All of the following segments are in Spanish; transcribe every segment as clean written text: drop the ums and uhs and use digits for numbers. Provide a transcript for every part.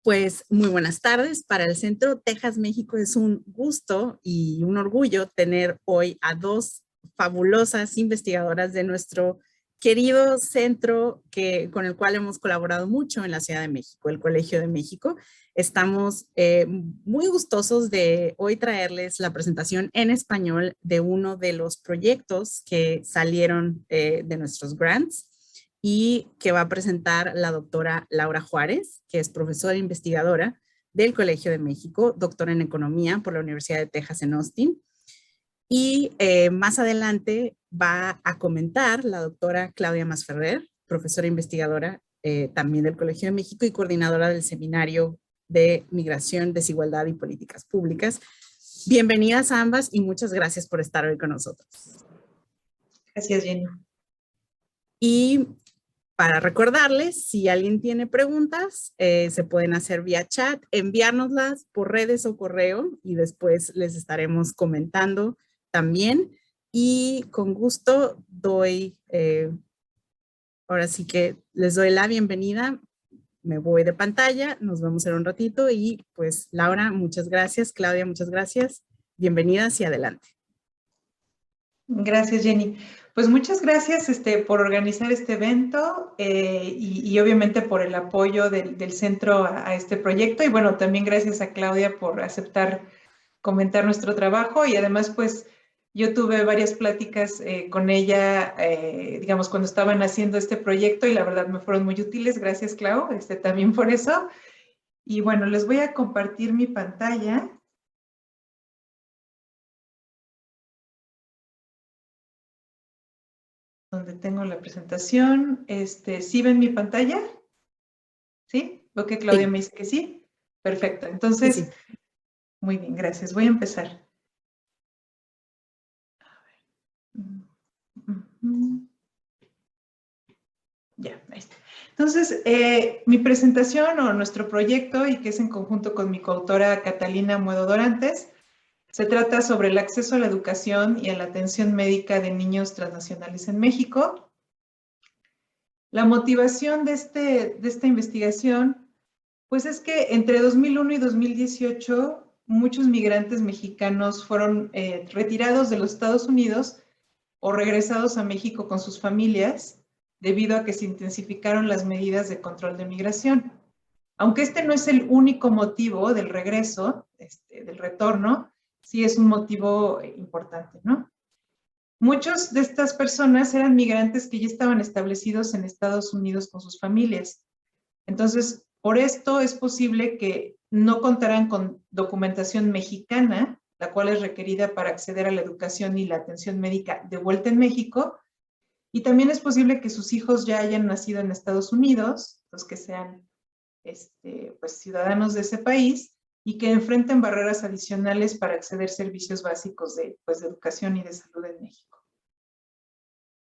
Pues muy buenas tardes. Para el Centro Texas México es un gusto y un orgullo tener hoy a dos fabulosas investigadoras de nuestro querido centro con el cual hemos colaborado mucho en la Ciudad de México, el Colegio de México. Estamos muy gustosos de hoy traerles la presentación en español de uno de los proyectos que salieron de nuestros grants y que va a presentar la doctora Laura Juárez, que es profesora e investigadora del Colegio de México, doctora en Economía por la Universidad de Texas en Austin. Y más adelante va a comentar la doctora Claudia Masferrer, profesora e investigadora también del Colegio de México y coordinadora del Seminario de Migración, Desigualdad y Políticas Públicas. Bienvenidas a ambas y muchas gracias por estar hoy con nosotros. Gracias, Jenny. Y para recordarles, si alguien tiene preguntas, se pueden hacer vía chat, enviárnoslas por redes o correo y después les estaremos comentando también. Y con gusto ahora sí que les doy la bienvenida. Me voy de pantalla, nos vemos en un ratito y pues Laura, muchas gracias. Claudia, muchas gracias. Bienvenidas y adelante. Gracias, Jenny. Pues muchas gracias por organizar este evento y obviamente por el apoyo del centro a este proyecto. Y bueno, también gracias a Claudia por aceptar comentar nuestro trabajo. Y además, pues yo tuve varias pláticas con ella, digamos, cuando estaban haciendo este proyecto y la verdad me fueron muy útiles. Gracias, Clau, también por eso. Y bueno, les voy a compartir mi pantalla. Donde tengo la presentación. ¿Sí ven mi pantalla? ¿Sí? Veo que Claudia Sí. me dice que sí. Perfecto. Entonces, sí. Muy bien, gracias. Voy a empezar. A ver. Ya, ahí está. Entonces, mi presentación o nuestro proyecto, y que es en conjunto con mi coautora Catalina Muedo Dorantes, se trata sobre el acceso a la educación y a la atención médica de niños transnacionales en México. La motivación de esta investigación, pues es que entre 2001 y 2018, muchos migrantes mexicanos fueron retirados de los Estados Unidos o regresados a México con sus familias debido a que se intensificaron las medidas de control de migración. Aunque este no es el único motivo del regreso, del retorno, sí es un motivo importante, ¿no? Muchos de estas personas eran migrantes que ya estaban establecidos en Estados Unidos con sus familias. Entonces, por esto es posible que no contarán con documentación mexicana, la cual es requerida para acceder a la educación y la atención médica de vuelta en México, y también es posible que sus hijos ya hayan nacido en Estados Unidos, los que sean pues, ciudadanos de ese país, y que enfrenten barreras adicionales para acceder a servicios básicos de educación y de salud en México.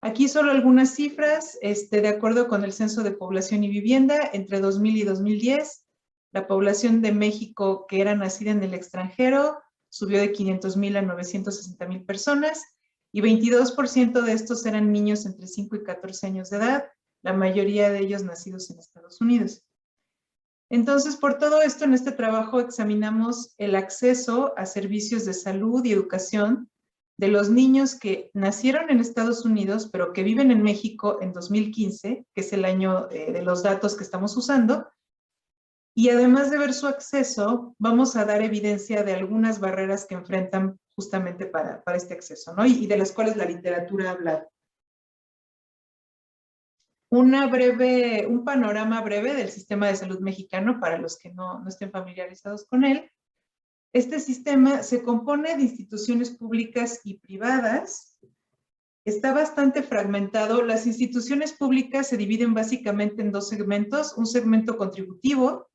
Aquí solo algunas cifras, de acuerdo con el Censo de Población y Vivienda, entre 2000 y 2010, la población de México que era nacida en el extranjero subió de 500,000 a 960,000 personas, y 22% de estos eran niños entre 5 y 14 años de edad, la mayoría de ellos nacidos en Estados Unidos. Entonces, por todo esto, en este trabajo examinamos el acceso a servicios de salud y educación de los niños que nacieron en Estados Unidos, pero que viven en México en 2015, que es el año de los datos que estamos usando. Y además de ver su acceso, vamos a dar evidencia de algunas barreras que enfrentan justamente para este acceso, ¿no? Y de las cuales la literatura habla. Un panorama breve del sistema de salud mexicano para los que no estén familiarizados con él. Este sistema se compone de instituciones públicas y privadas. Está bastante fragmentado. Las instituciones públicas se dividen básicamente en dos segmentos. Un segmento contributivo,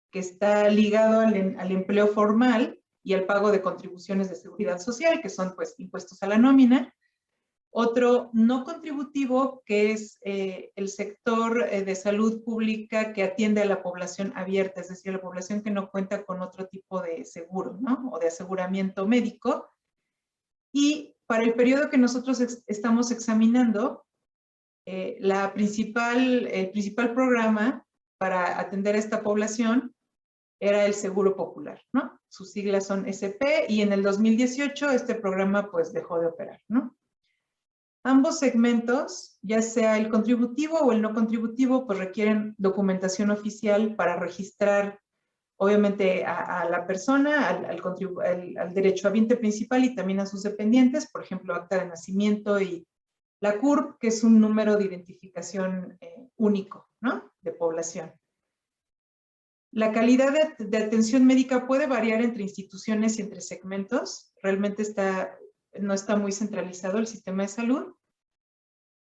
que está ligado al empleo formal y al pago de contribuciones de seguridad social, que son pues impuestos a la nómina. Otro no contributivo, que es el sector de salud pública que atiende a la población abierta, es decir, a la población que no cuenta con otro tipo de seguro, ¿no? O de aseguramiento médico. Y para el periodo que nosotros estamos examinando, el principal programa para atender a esta población era el Seguro Popular, ¿no? Sus siglas son SP y en el 2018 este programa pues dejó de operar, ¿no? Ambos segmentos, ya sea el contributivo o el no contributivo, pues requieren documentación oficial para registrar, obviamente, a la persona, al derechohabiente principal y también a sus dependientes, por ejemplo, acta de nacimiento y la CURP, que es un número de identificación único, ¿no? De población. La calidad de atención médica puede variar entre instituciones y entre segmentos. Realmente no está muy centralizado el sistema de salud.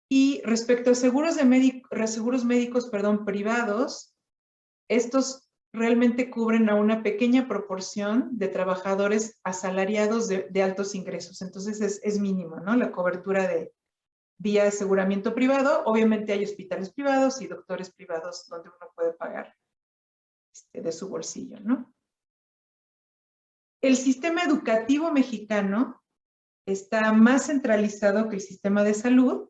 Y respecto a seguros médicos privados, estos realmente cubren a una pequeña proporción de trabajadores asalariados de altos ingresos. Entonces es mínimo, ¿no? La cobertura vía aseguramiento privado. Obviamente hay hospitales privados y doctores privados donde uno puede pagar de su bolsillo, ¿no? El sistema educativo mexicano está más centralizado que el sistema de salud.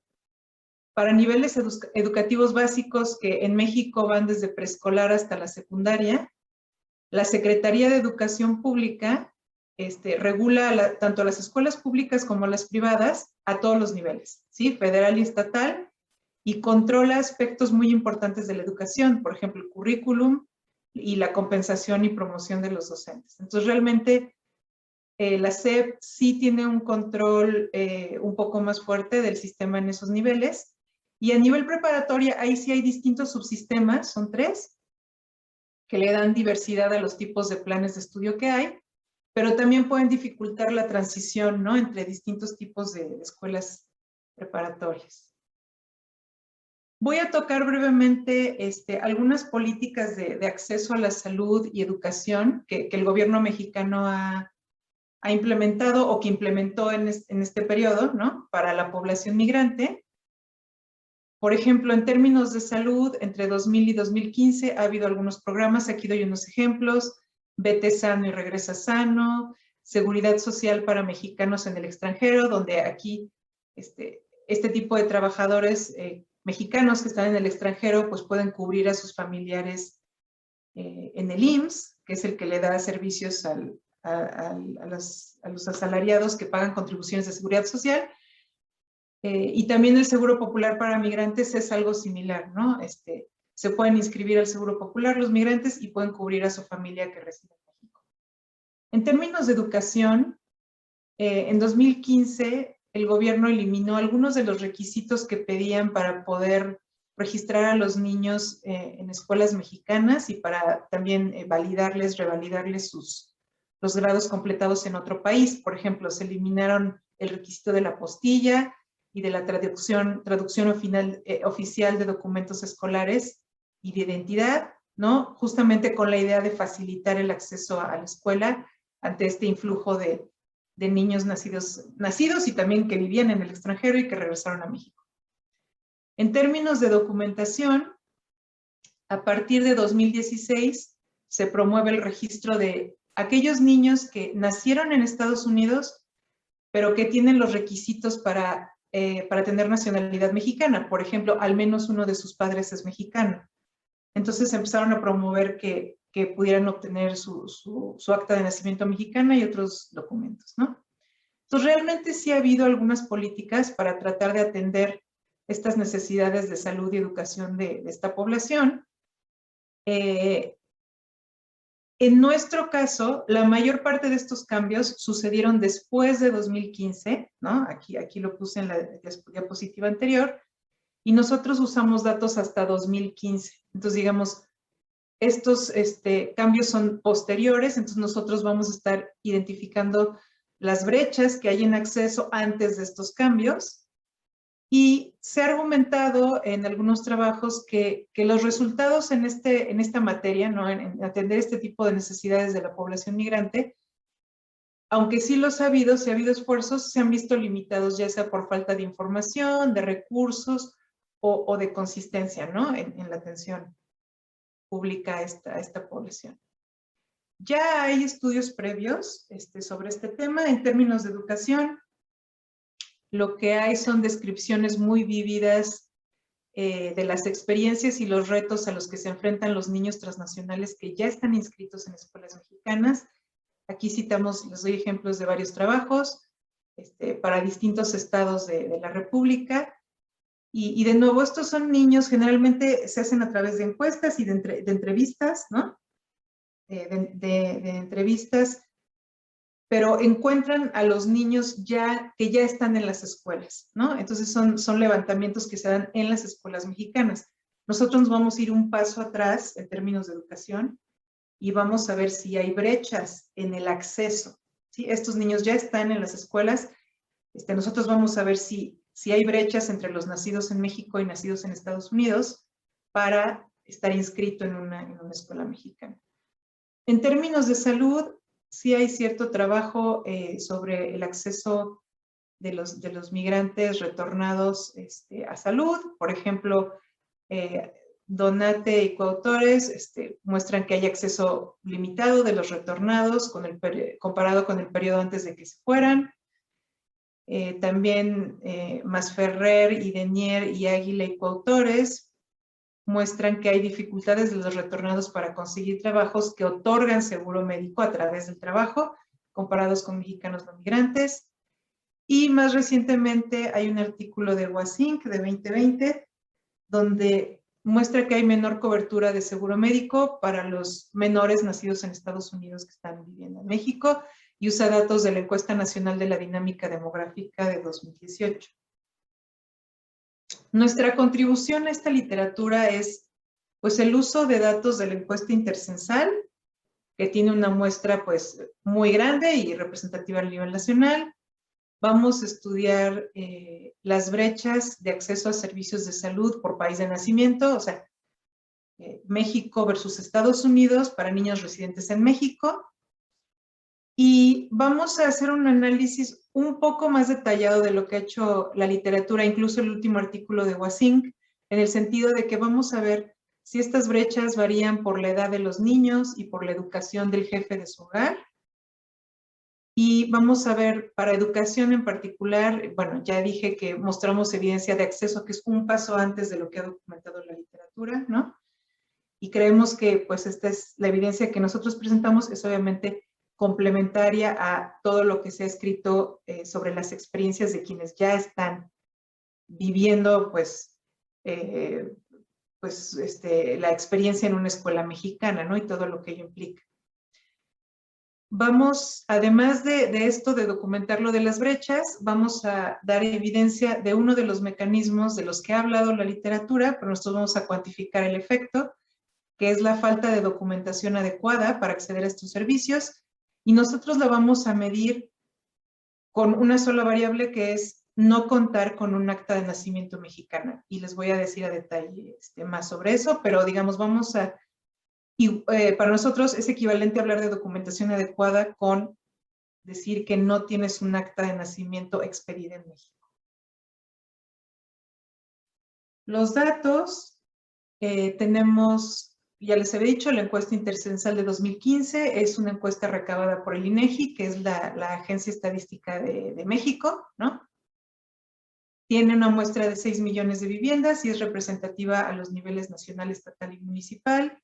Para niveles educativos básicos que en México van desde preescolar hasta la secundaria, la Secretaría de Educación Pública regula tanto las escuelas públicas como las privadas a todos los niveles, ¿sí? Federal y estatal, y controla aspectos muy importantes de la educación, por ejemplo, el currículum y la compensación y promoción de los docentes. Entonces, realmente, la SEP sí tiene un control un poco más fuerte del sistema en esos niveles. Y a nivel preparatoria, ahí sí hay distintos subsistemas, son 3, que le dan diversidad a los tipos de planes de estudio que hay, pero también pueden dificultar la transición, ¿no? Entre distintos tipos de escuelas preparatorias. Voy a tocar brevemente algunas políticas de acceso a la salud y educación que el gobierno mexicano ha implementado o que implementó en este periodo, ¿no? Para la población migrante. Por ejemplo, en términos de salud, entre 2000 y 2015 ha habido algunos programas, aquí doy unos ejemplos: Vete Sano y Regresa Sano, Seguridad Social para Mexicanos en el extranjero, donde aquí este tipo de trabajadores mexicanos que están en el extranjero pues pueden cubrir a sus familiares en el IMSS, que es el que le da servicios a los asalariados que pagan contribuciones de seguridad social. Y también el Seguro Popular para migrantes es algo similar, ¿no? Se pueden inscribir al Seguro Popular los migrantes y pueden cubrir a su familia que reside en México. En términos de educación, en 2015 el gobierno eliminó algunos de los requisitos que pedían para poder registrar a los niños en escuelas mexicanas y para también revalidarles los grados completados en otro país. Por ejemplo, se eliminaron el requisito de la apostilla y de la traducción oficial de documentos escolares y de identidad, ¿no? Justamente con la idea de facilitar el acceso a la escuela ante este influjo de niños nacidos y también que vivían en el extranjero y que regresaron a México. En términos de documentación, a partir de 2016 se promueve el registro de aquellos niños que nacieron en Estados Unidos, pero que tienen los requisitos para tener nacionalidad mexicana. Por ejemplo, al menos uno de sus padres es mexicano. Entonces empezaron a promover que pudieran obtener su acta de nacimiento mexicana y otros documentos, ¿no? Entonces, realmente sí ha habido algunas políticas para tratar de atender estas necesidades de salud y educación de esta población. En nuestro caso, la mayor parte de estos cambios sucedieron después de 2015, ¿no? Aquí lo puse en la diapositiva anterior, y nosotros usamos datos hasta 2015. Entonces, digamos, estos cambios son posteriores, entonces nosotros vamos a estar identificando las brechas que hay en acceso antes de estos cambios. Y se ha argumentado en algunos trabajos que los resultados en esta materia, ¿no? En atender este tipo de necesidades de la población migrante, aunque sí se ha habido esfuerzos, se han visto limitados ya sea por falta de información, de recursos o de consistencia, ¿no? En la atención pública a esta población. Ya hay estudios previos sobre este tema en términos de educación. Lo que hay son descripciones muy vívidas de las experiencias y los retos a los que se enfrentan los niños transnacionales que ya están inscritos en escuelas mexicanas. Aquí citamos, les doy ejemplos de varios trabajos para distintos estados de la República. Y de nuevo, estos son niños, generalmente se hacen a través de encuestas y de entrevistas, ¿no? De entrevistas, pero encuentran a los niños que ya están en las escuelas, ¿no? Entonces son levantamientos que se dan en las escuelas mexicanas. Nosotros nos vamos a ir un paso atrás en términos de educación y vamos a ver si hay brechas en el acceso, ¿sí? Estos niños ya están en las escuelas. Nosotros vamos a ver si hay brechas entre los nacidos en México y nacidos en Estados Unidos para estar inscrito en una escuela mexicana. En términos de salud, sí hay cierto trabajo sobre el acceso de los migrantes retornados a salud. Por ejemplo, Donate y coautores muestran que hay acceso limitado de los retornados comparado con el periodo antes de que se fueran. También Masferrer y Denier y Águila y coautores muestran que hay dificultades de los retornados para conseguir trabajos que otorgan seguro médico a través del trabajo, comparados con mexicanos no migrantes. Y más recientemente hay un artículo de Wasink de 2020, donde muestra que hay menor cobertura de seguro médico para los menores nacidos en Estados Unidos que están viviendo en México, y usa datos de la Encuesta Nacional de la Dinámica Demográfica de 2018. Nuestra contribución a esta literatura es pues, el uso de datos de la encuesta intercensal, que tiene una muestra pues, muy grande y representativa a nivel nacional. Vamos a estudiar las brechas de acceso a servicios de salud por país de nacimiento, o sea, México versus Estados Unidos para niños residentes en México. Y vamos a hacer un análisis un poco más detallado de lo que ha hecho la literatura, incluso el último artículo de Wasink, en el sentido de que vamos a ver si estas brechas varían por la edad de los niños y por la educación del jefe de su hogar. Y vamos a ver, para educación en particular, bueno, ya dije que mostramos evidencia de acceso, que es un paso antes de lo que ha documentado la literatura, ¿no? Y creemos que, pues, esta es la evidencia que nosotros presentamos, es obviamente complementaria a todo lo que se ha escrito sobre las experiencias de quienes ya están viviendo, pues, la experiencia en una escuela mexicana, ¿no? Y todo lo que ello implica. Vamos, además de esto, de documentar lo de las brechas, vamos a dar evidencia de uno de los mecanismos de los que ha hablado la literatura, pero nosotros vamos a cuantificar el efecto, que es la falta de documentación adecuada para acceder a estos servicios, y nosotros la vamos a medir con una sola variable, que es no contar con un acta de nacimiento mexicana. Y les voy a decir a detalle más sobre eso, pero digamos, vamos a... Y para nosotros es equivalente a hablar de documentación adecuada con decir que no tienes un acta de nacimiento expedida en México. Los datos, tenemos... Ya les había dicho, la encuesta intercensal de 2015 es una encuesta recabada por el INEGI, que es la Agencia Estadística de México, ¿no? Tiene una muestra de 6 millones de viviendas y es representativa a los niveles nacional, estatal y municipal.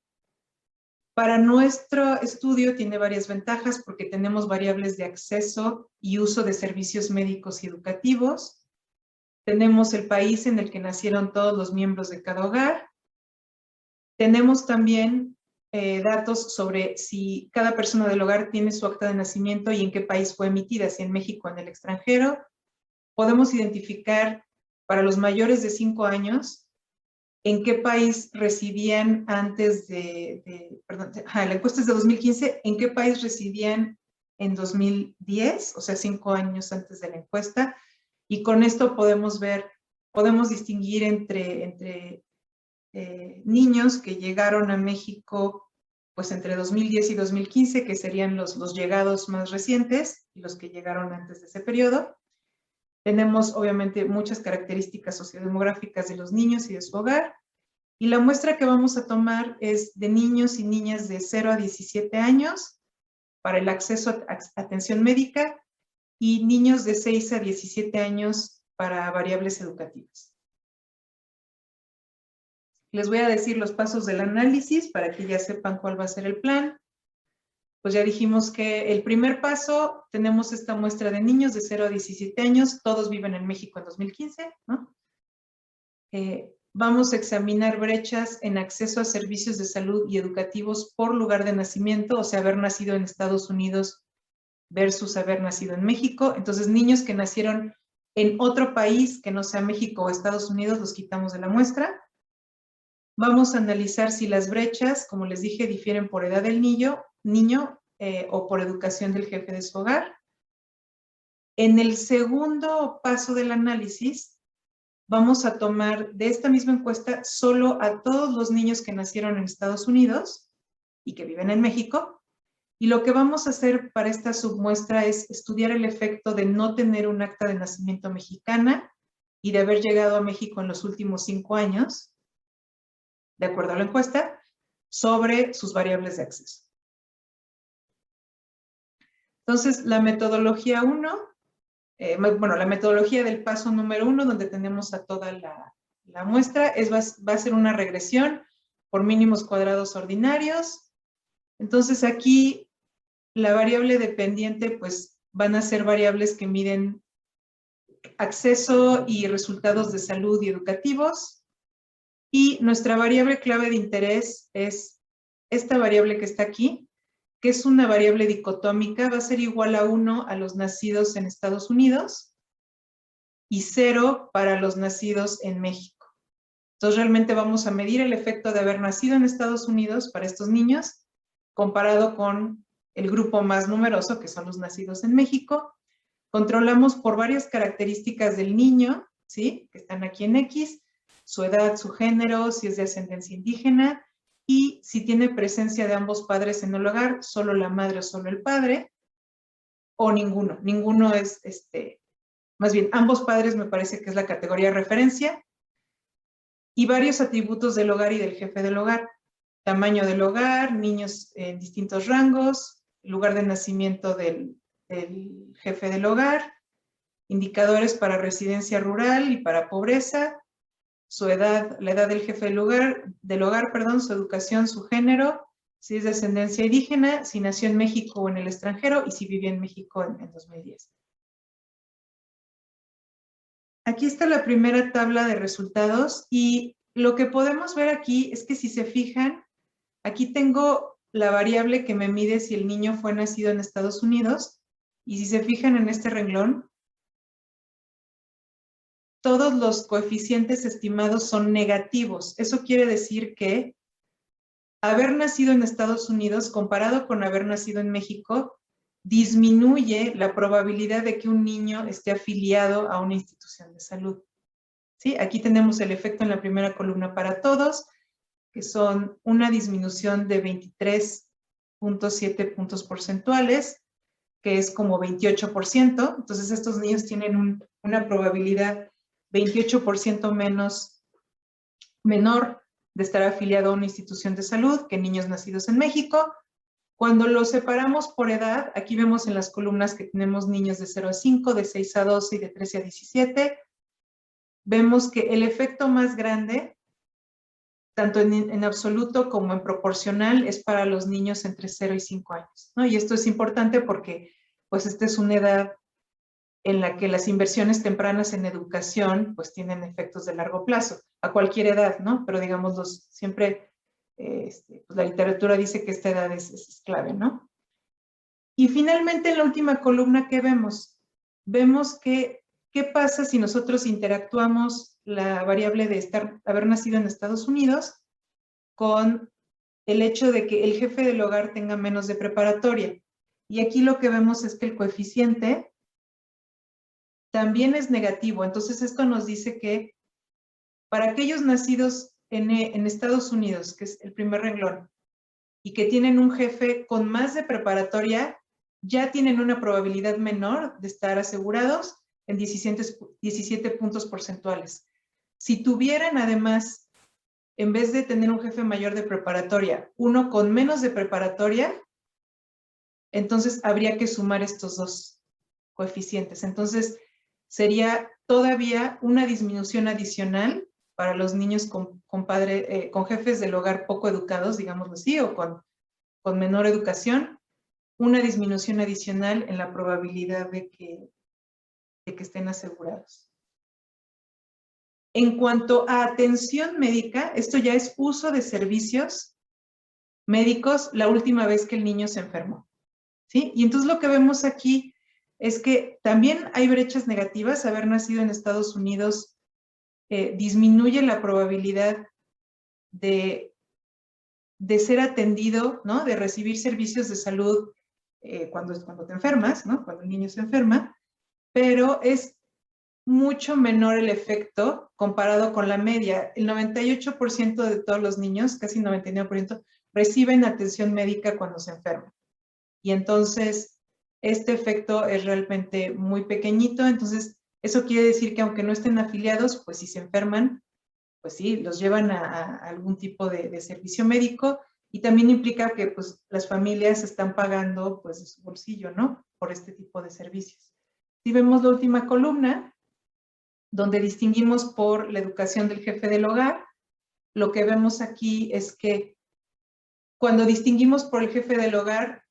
Para nuestro estudio tiene varias ventajas porque tenemos variables de acceso y uso de servicios médicos y educativos. Tenemos el país en el que nacieron todos los miembros de cada hogar. Tenemos también datos sobre si cada persona del hogar tiene su acta de nacimiento y en qué país fue emitida, si en México o en el extranjero. Podemos identificar para los mayores de 5 años en qué país residían antes la encuesta es de 2015, en qué país residían en 2010, o sea, 5 años antes de la encuesta, y con esto podemos distinguir entre niños que llegaron a México pues entre 2010 y 2015, que serían los llegados más recientes y los que llegaron antes de ese periodo. Tenemos obviamente muchas características sociodemográficas de los niños y de su hogar, y la muestra que vamos a tomar es de niños y niñas de 0 a 17 años para el acceso a atención médica y niños de 6 a 17 años para variables educativas. Les voy a decir los pasos del análisis para que ya sepan cuál va a ser el plan. Pues ya dijimos que el primer paso, tenemos esta muestra de niños de 0 a 17 años, todos viven en México en 2015, ¿no? Vamos a examinar brechas en acceso a servicios de salud y educativos por lugar de nacimiento, o sea, haber nacido en Estados Unidos versus haber nacido en México. Entonces, niños que nacieron en otro país que no sea México o Estados Unidos, los quitamos de la muestra. Vamos a analizar si las brechas, como les dije, difieren por edad del niño o por educación del jefe de su hogar. En el segundo paso del análisis, vamos a tomar de esta misma encuesta solo a todos los niños que nacieron en Estados Unidos y que viven en México. Y lo que vamos a hacer para esta submuestra es estudiar el efecto de no tener un acta de nacimiento mexicana y de haber llegado a México en los últimos 5 años, de acuerdo a la encuesta, sobre sus variables de acceso. Entonces, la metodología 1, la metodología del paso número 1, donde tenemos a toda la muestra, va a ser una regresión por mínimos cuadrados ordinarios. Entonces, aquí la variable dependiente, pues, van a ser variables que miden acceso y resultados de salud y educativos. Y nuestra variable clave de interés es esta variable que está aquí, que es una variable dicotómica, va a ser igual a 1 a los nacidos en Estados Unidos y 0 para los nacidos en México. Entonces, realmente vamos a medir el efecto de haber nacido en Estados Unidos para estos niños, comparado con el grupo más numeroso, que son los nacidos en México. Controlamos por varias características del niño, ¿sí?, que están aquí en X, su edad, su género, si es de ascendencia indígena, y si tiene presencia de ambos padres en el hogar, solo la madre o solo el padre, o ninguno. Ninguno es, más bien, ambos padres me parece que es la categoría de referencia, y varios atributos del hogar y del jefe del hogar. Tamaño del hogar, niños en distintos rangos, lugar de nacimiento del jefe del hogar, indicadores para residencia rural y para pobreza, su edad, la edad del jefe del hogar, su educación, su género, si es de ascendencia indígena, si nació en México o en el extranjero y si vivía en México en 2010. Aquí está la primera tabla de resultados y lo que podemos ver aquí es que si se fijan, aquí tengo la variable que me mide si el niño fue nacido en Estados Unidos y si se fijan en este renglón, todos los coeficientes estimados son negativos. Eso quiere decir que haber nacido en Estados Unidos comparado con haber nacido en México disminuye la probabilidad de que un niño esté afiliado a una institución de salud. ¿Sí? Aquí tenemos el efecto en la primera columna para todos, que son una disminución de 23.7 puntos porcentuales, que es como 28%. Entonces, estos niños tienen una probabilidad 28% menor de estar afiliado a una institución de salud que niños nacidos en México. Cuando los separamos por edad, aquí vemos en las columnas que tenemos niños de 0 a 5, de 6 a 12 y de 13 a 17. Vemos que el efecto más grande, tanto en absoluto como en proporcional, es para los niños entre 0 y 5 años, ¿no? Y esto es importante porque, pues, esta es una edad en la que las inversiones tempranas en educación, pues, tienen efectos de largo plazo, a cualquier edad, ¿no? Pero, digamos, siempre, pues, la literatura dice que esta edad es clave, ¿no? Y finalmente, en la última columna, ¿qué vemos? Vemos que, ¿qué pasa si nosotros interactuamos la variable de haber nacido en Estados Unidos con el hecho de que el jefe del hogar tenga menos de preparatoria? Y aquí lo que vemos es que el coeficiente también es negativo. Entonces, esto nos dice que para aquellos nacidos en Estados Unidos, que es el primer renglón, y que tienen un jefe con más de preparatoria, ya tienen una probabilidad menor de estar asegurados en 17 puntos porcentuales. Si tuvieran además, en vez de tener un jefe mayor de preparatoria, uno con menos de preparatoria, entonces habría que sumar estos dos coeficientes. Entonces, sería todavía una disminución adicional para los niños con jefes del hogar poco educados, digámoslo así, o con menor educación, una disminución adicional en la probabilidad de que estén asegurados. En cuanto a atención médica, esto ya es uso de servicios médicos la última vez que el niño se enfermó, ¿sí? Y entonces lo que vemos aquí es que también hay brechas negativas. Haber nacido en Estados Unidos disminuye la probabilidad de ser atendido, ¿no? De recibir servicios de salud cuando te enfermas, ¿no? Cuando el niño se enferma, pero es mucho menor el efecto comparado con la media. El 98% de todos los niños, casi 99%, reciben atención médica cuando se enferman. Y entonces, este efecto es realmente muy pequeñito. Entonces, eso quiere decir que aunque no estén afiliados, pues si se enferman, pues sí, los llevan a algún tipo de servicio médico, y también implica que pues las familias están pagando pues de su bolsillo, ¿no? Por este tipo de servicios. Si vemos la última columna, donde distinguimos por la educación del jefe del hogar, lo que vemos aquí es que cuando distinguimos por el jefe del hogar,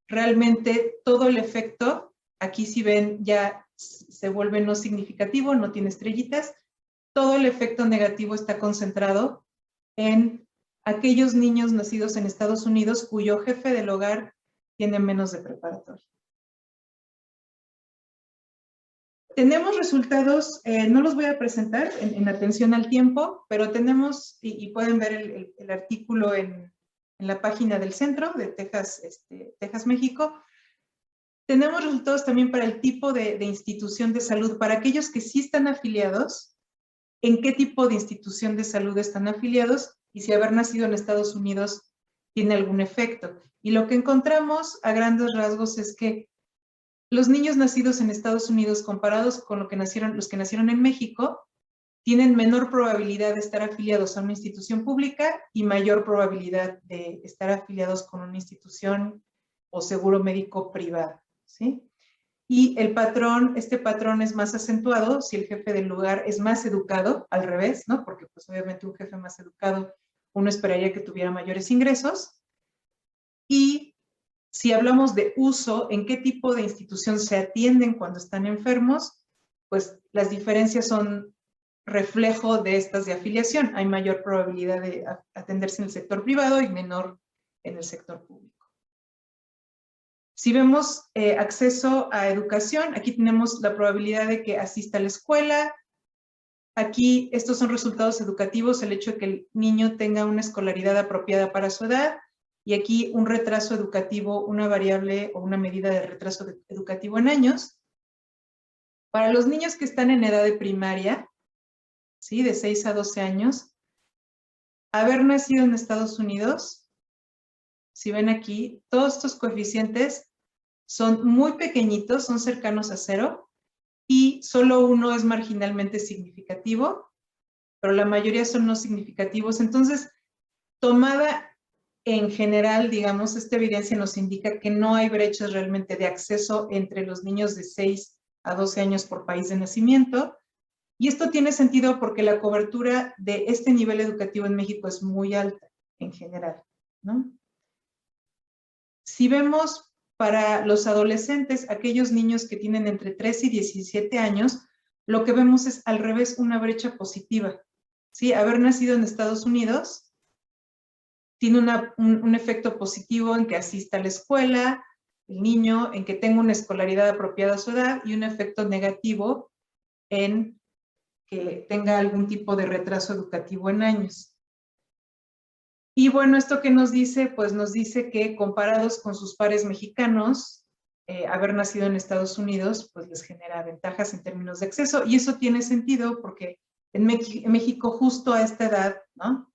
realmente todo el efecto, aquí si ven ya se vuelve no significativo, no tiene estrellitas, todo el efecto negativo está concentrado en aquellos niños nacidos en Estados Unidos cuyo jefe del hogar tiene menos de preparatoria. Tenemos resultados, no los voy a presentar en atención al tiempo, pero tenemos, y pueden ver el artículo en la página del centro de Texas, Texas, México. Tenemos resultados también para el tipo de institución de salud, para aquellos que sí están afiliados, en qué tipo de institución de salud están afiliados y si haber nacido en Estados Unidos tiene algún efecto. Y lo que encontramos a grandes rasgos es que los niños nacidos en Estados Unidos comparados con los que nacieron en México tienen menor probabilidad de estar afiliados a una institución pública y mayor probabilidad de estar afiliados con una institución o seguro médico privado, ¿sí? Y este patrón es más acentuado si el jefe del lugar es más educado, al revés, ¿no? Porque pues obviamente un jefe más educado, uno esperaría que tuviera mayores ingresos. Y si hablamos de uso, en qué tipo de institución se atienden cuando están enfermos, pues las diferencias son reflejo de estas de afiliación. Hay mayor probabilidad de atenderse en el sector privado y menor en el sector público. Si vemos acceso a educación, aquí tenemos la probabilidad de que asista a la escuela. Aquí estos son resultados educativos, el hecho de que el niño tenga una escolaridad apropiada para su edad, y aquí un retraso educativo, una variable o una medida de retraso educativo en años. Para los niños que están en edad de primaria, ¿sí? De 6 a 12 años, haber nacido en Estados Unidos, si ven aquí, todos estos coeficientes son muy pequeñitos, son cercanos a 0, y solo uno es marginalmente significativo, pero la mayoría son no significativos. Entonces, tomada en general, digamos, esta evidencia nos indica que no hay brechas realmente de acceso entre los niños de 6 a 12 años por país de nacimiento. Y esto tiene sentido porque la cobertura de este nivel educativo en México es muy alta en general, ¿no? Si vemos para los adolescentes, aquellos niños que tienen entre 13 y 17 años, lo que vemos es al revés, una brecha positiva. ¿Sí? Haber nacido en Estados Unidos tiene un efecto positivo en que asista a la escuela, el niño, en que tenga una escolaridad apropiada a su edad, y un efecto negativo en que tenga algún tipo de retraso educativo en años. Y bueno, ¿esto qué nos dice? Pues nos dice que comparados con sus pares mexicanos, haber nacido en Estados Unidos, pues les genera ventajas en términos de acceso, y eso tiene sentido porque en México justo a esta edad, ¿no?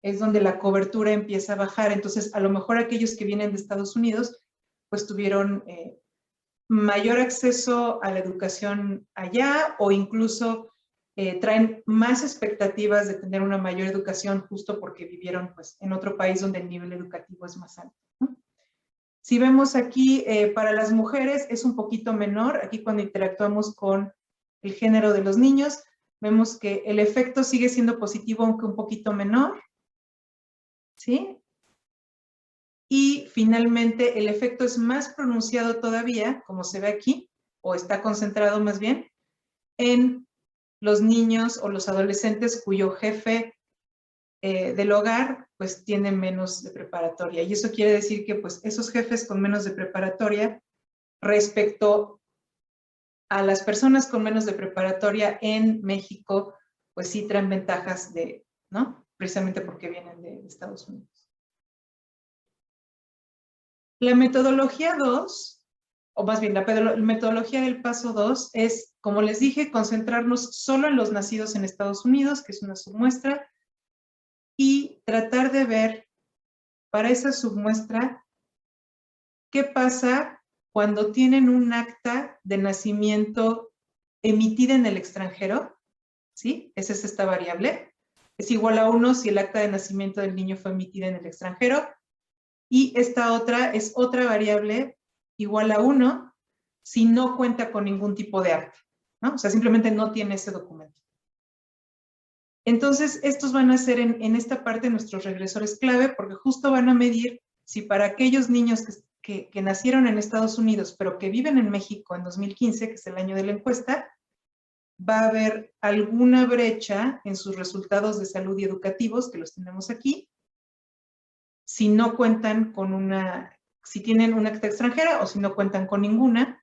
Es donde la cobertura empieza a bajar. Entonces, a lo mejor aquellos que vienen de Estados Unidos, pues tuvieron mayor acceso a la educación allá, o incluso traen más expectativas de tener una mayor educación justo porque vivieron pues, en otro país donde el nivel educativo es más alto, ¿no? Si vemos aquí, para las mujeres es un poquito menor. Aquí cuando interactuamos con el género de los niños, vemos que el efecto sigue siendo positivo, aunque un poquito menor, ¿sí? Y finalmente el efecto es más pronunciado todavía, como se ve aquí, o está concentrado más bien, en los niños o los adolescentes cuyo jefe del hogar pues tiene menos de preparatoria. Y eso quiere decir que pues esos jefes con menos de preparatoria respecto a las personas con menos de preparatoria en México, pues sí traen ventajas ¿no? Precisamente porque vienen de Estados Unidos. La metodología 2, o más bien la metodología del paso 2 es, como les dije, concentrarnos solo en los nacidos en Estados Unidos, que es una submuestra, y tratar de ver para esa submuestra qué pasa cuando tienen un acta de nacimiento emitida en el extranjero, ¿sí? Esa es esta variable. Es igual a 1 si el acta de nacimiento del niño fue emitida en el extranjero. Y esta otra es otra variable igual a 1 si no cuenta con ningún tipo de acta, ¿no? O sea, simplemente no tiene ese documento. Entonces, estos van a ser en esta parte nuestros regresores clave, porque justo van a medir si para aquellos niños que nacieron en Estados Unidos, pero que viven en México en 2015, que es el año de la encuesta, va a haber alguna brecha en sus resultados de salud y educativos, que los tenemos aquí, si no cuentan con si tienen una acta extranjera o si no cuentan con ninguna.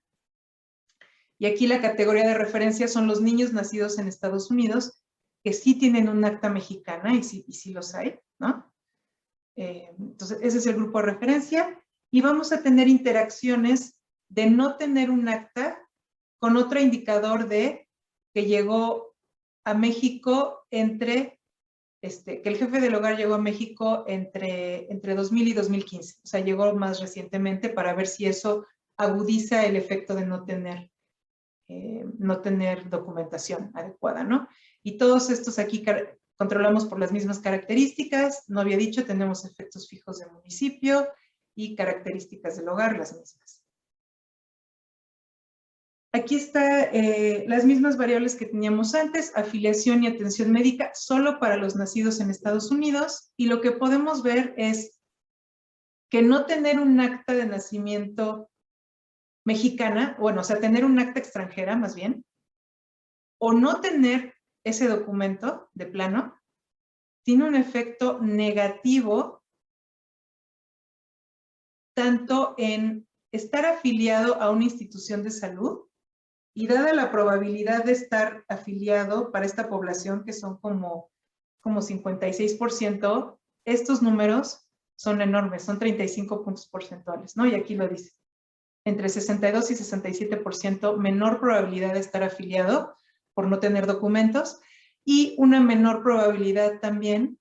Y aquí la categoría de referencia son los niños nacidos en Estados Unidos, que sí tienen un acta mexicana y sí los hay, ¿no? Entonces, ese es el grupo de referencia. Y vamos a tener interacciones de no tener un acta con otro indicador de que llegó a México que el jefe del hogar llegó a México entre 2000 y 2015. O sea, llegó más recientemente para ver si eso agudiza el efecto de no tener documentación adecuada, ¿no? Y todos estos aquí controlamos por las mismas características. No había dicho, tenemos efectos fijos de municipio y características del hogar, las mismas. Aquí están las mismas variables que teníamos antes, afiliación y atención médica, solo para los nacidos en Estados Unidos. Y lo que podemos ver es que no tener un acta de nacimiento mexicana, bueno, o sea, tener un acta extranjera más bien, o no tener ese documento de plano, tiene un efecto negativo tanto en estar afiliado a una institución de salud y dada la probabilidad de estar afiliado para esta población, que son como 56%, estos números son enormes, son 35 puntos porcentuales, ¿no? Y aquí lo dice. Entre 62 y 67% menor probabilidad de estar afiliado por no tener documentos y una menor probabilidad también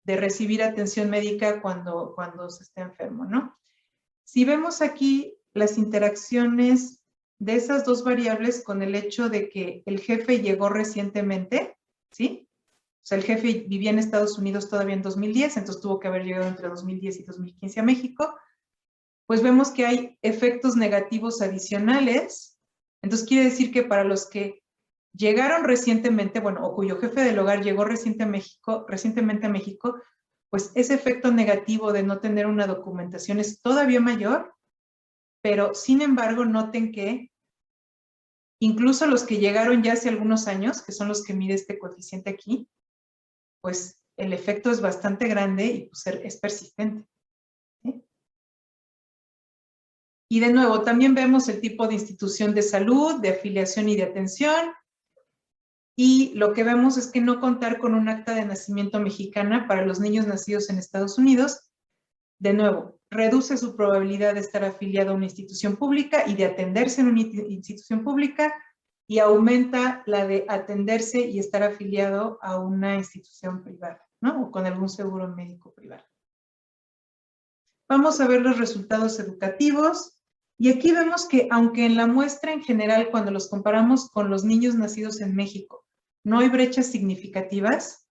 de recibir atención médica cuando se esté enfermo, ¿no? Si vemos aquí las interacciones de esas dos variables con el hecho de que el jefe llegó recientemente, ¿sí? O sea, el jefe vivía en Estados Unidos todavía en 2010, entonces tuvo que haber llegado entre 2010 y 2015 a México, pues vemos que hay efectos negativos adicionales. Entonces quiere decir que para los que llegaron recientemente, bueno, o cuyo jefe del hogar llegó recientemente a México, pues ese efecto negativo de no tener una documentación es todavía mayor, pero sin embargo noten que incluso los que llegaron ya hace algunos años, que son los que mide este coeficiente aquí, pues el efecto es bastante grande y pues es persistente. ¿Sí? Y de nuevo, también vemos el tipo de institución de salud, de afiliación y de atención. Y lo que vemos es que no contar con un acta de nacimiento mexicana para los niños nacidos en Estados Unidos, de nuevo, reduce su probabilidad de estar afiliado a una institución pública y de atenderse en una institución pública y aumenta la de atenderse y estar afiliado a una institución privada, ¿no? O con algún seguro médico privado. Vamos a ver los resultados educativos. Y aquí vemos que aunque en la muestra en general, cuando los comparamos con los niños nacidos en México, no hay brechas significativas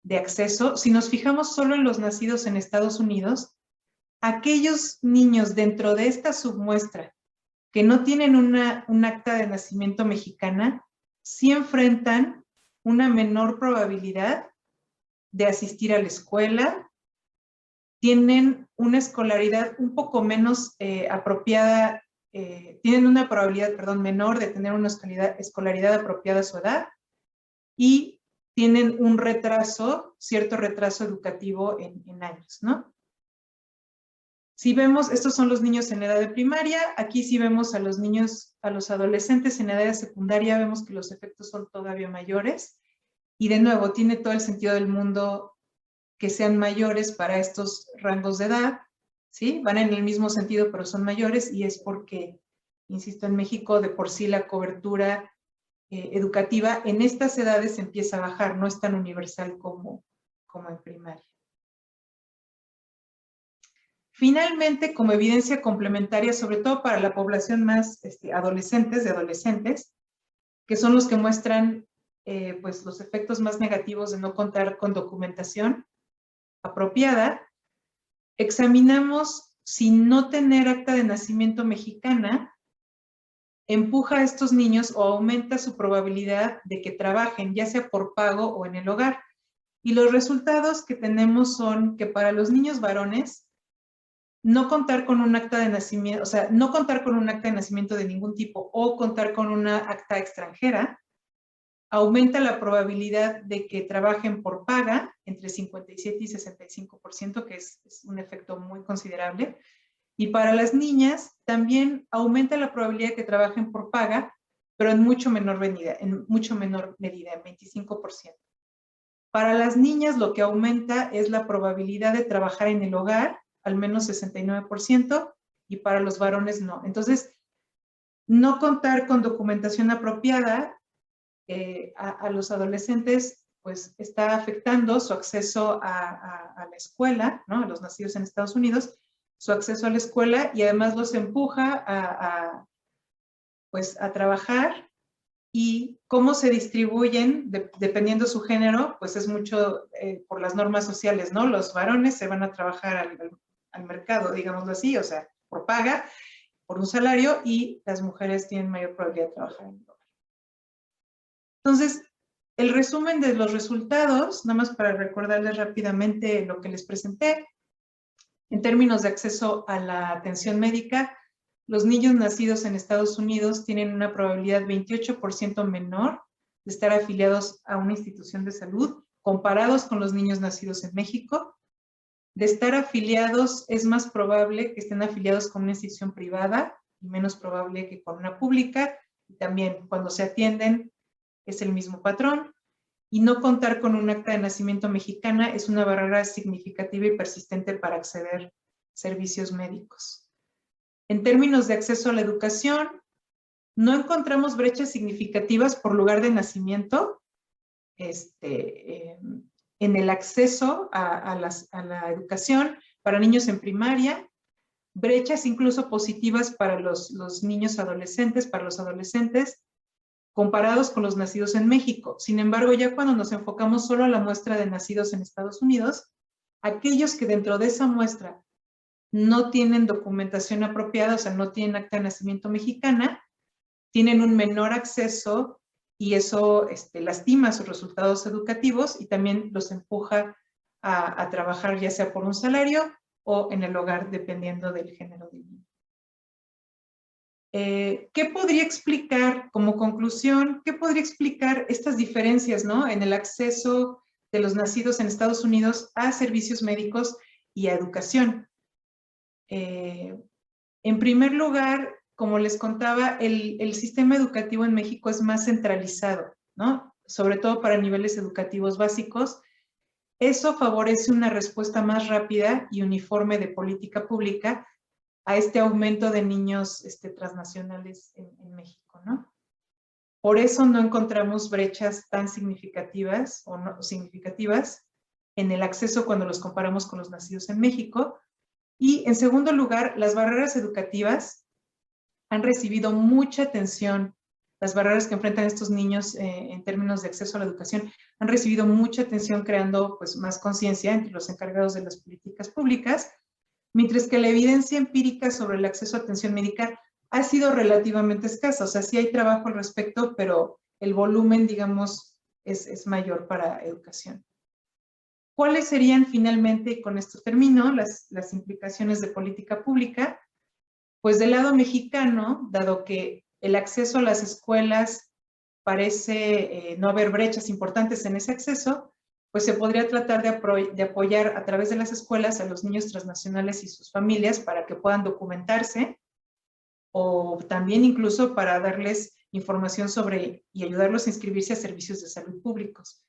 de acceso, si nos fijamos solo en los nacidos en Estados Unidos, aquellos niños dentro de esta submuestra que no tienen un acta de nacimiento mexicana, sí enfrentan una menor probabilidad de asistir a la escuela, tienen una escolaridad un poco menos apropiada, tienen una probabilidad, perdón, menor de tener una escolaridad apropiada a su edad y tienen un retraso, cierto retraso educativo en años, ¿no? Si vemos, estos son los niños en edad de primaria, aquí si vemos a los niños, a los adolescentes en edad de secundaria, vemos que los efectos son todavía mayores. Y de nuevo, tiene todo el sentido del mundo que sean mayores para estos rangos de edad, ¿sí? Van en el mismo sentido, pero son mayores, y es porque, insisto, en México de por sí la cobertura educativa en estas edades empieza a bajar, no es tan universal como en primaria. Finalmente, como evidencia complementaria, sobre todo para la población más adolescentes, que son los que muestran pues los efectos más negativos de no contar con documentación apropiada, examinamos si no tener acta de nacimiento mexicana empuja a estos niños o aumenta su probabilidad de que trabajen, ya sea por pago o en el hogar. Y los resultados que tenemos son que para los niños varones, no contar con un acta de nacimiento, o sea, no contar con un acta de nacimiento de ningún tipo o contar con una acta extranjera, aumenta la probabilidad de que trabajen por paga entre 57 y 65%, que es un efecto muy considerable. Y para las niñas también aumenta la probabilidad de que trabajen por paga, pero en mucho menor medida, en 25%. Para las niñas lo que aumenta es la probabilidad de trabajar en el hogar, al menos 69%, y para los varones no. Entonces, no contar con documentación apropiada a los adolescentes, pues está afectando su acceso a la escuela, ¿no? A los nacidos en Estados Unidos, su acceso a la escuela, y además los empuja pues a trabajar. Y cómo se distribuyen, dependiendo su género, pues es mucho por las normas sociales, ¿no? Los varones se van a trabajar al mercado, digámoslo así, o sea, por paga, por un salario, y las mujeres tienen mayor probabilidad de trabajar en el hogar. Entonces, el resumen de los resultados, nada más para recordarles rápidamente lo que les presenté, en términos de acceso a la atención médica, los niños nacidos en Estados Unidos tienen una probabilidad 28% menor de estar afiliados a una institución de salud, comparados con los niños nacidos en México. De estar afiliados, es más probable que estén afiliados con una institución privada y menos probable que con una pública. Y también cuando se atienden es el mismo patrón. Y no contar con un acta de nacimiento mexicana es una barrera significativa y persistente para acceder a servicios médicos. En términos de acceso a la educación, no encontramos brechas significativas por lugar de nacimiento en el acceso a la educación para niños en primaria, brechas incluso positivas para los niños adolescentes, para los adolescentes, comparados con los nacidos en México. Sin embargo, ya cuando nos enfocamos solo a la muestra de nacidos en Estados Unidos, aquellos que dentro de esa muestra no tienen documentación apropiada, o sea, no tienen acta de nacimiento mexicana, tienen un menor acceso y eso lastima sus resultados educativos y también los empuja a trabajar ya sea por un salario o en el hogar, dependiendo del género del niño. ¿Qué podría explicar, como conclusión, qué podría explicar estas diferencias, ¿no? En el acceso de los nacidos en Estados Unidos a servicios médicos y a educación? En primer lugar, como les contaba, el sistema educativo en México es más centralizado, ¿no? Sobre todo para niveles educativos básicos. Eso favorece una respuesta más rápida y uniforme de política pública a este aumento de niños transnacionales en México, ¿no? Por eso no encontramos brechas tan significativas o no significativas en el acceso cuando los comparamos con los nacidos en México. Y en segundo lugar, las barreras educativas han recibido mucha atención. Las barreras que enfrentan estos niños en términos de acceso a la educación han recibido mucha atención, creando pues más conciencia entre los encargados de las políticas públicas, mientras que la evidencia empírica sobre el acceso a atención médica ha sido relativamente escasa. O sea, sí hay trabajo al respecto, pero el volumen, digamos, es mayor para educación. ¿Cuáles serían finalmente, y con esto termino, las implicaciones de política pública? Pues del lado mexicano, dado que el acceso a las escuelas parece no haber brechas importantes en ese acceso, pues se podría tratar de apoyar a través de las escuelas a los niños transnacionales y sus familias para que puedan documentarse, o también incluso para darles información sobre y ayudarlos a inscribirse a servicios de salud públicos.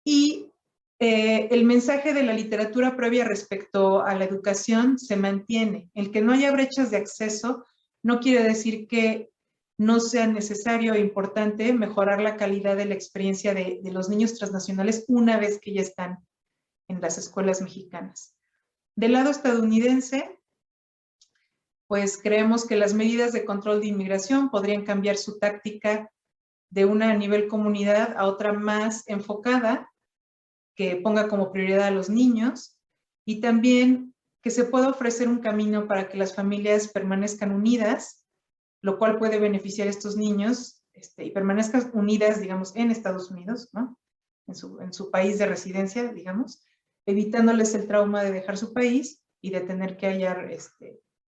Y el mensaje de la literatura previa respecto a la educación se mantiene. El que no haya brechas de acceso no quiere decir que no sea necesario e importante mejorar la calidad de la experiencia de los niños transnacionales una vez que ya están en las escuelas mexicanas. Del lado estadounidense, pues creemos que las medidas de control de inmigración podrían cambiar su táctica de una a nivel comunidad a otra más enfocada, que ponga como prioridad a los niños, y también que se pueda ofrecer un camino para que las familias permanezcan unidas, lo cual puede beneficiar a estos niños y permanezcan unidas, digamos, en Estados Unidos, ¿no? En su país de residencia, digamos, evitándoles el trauma de dejar su país y de tener que hallar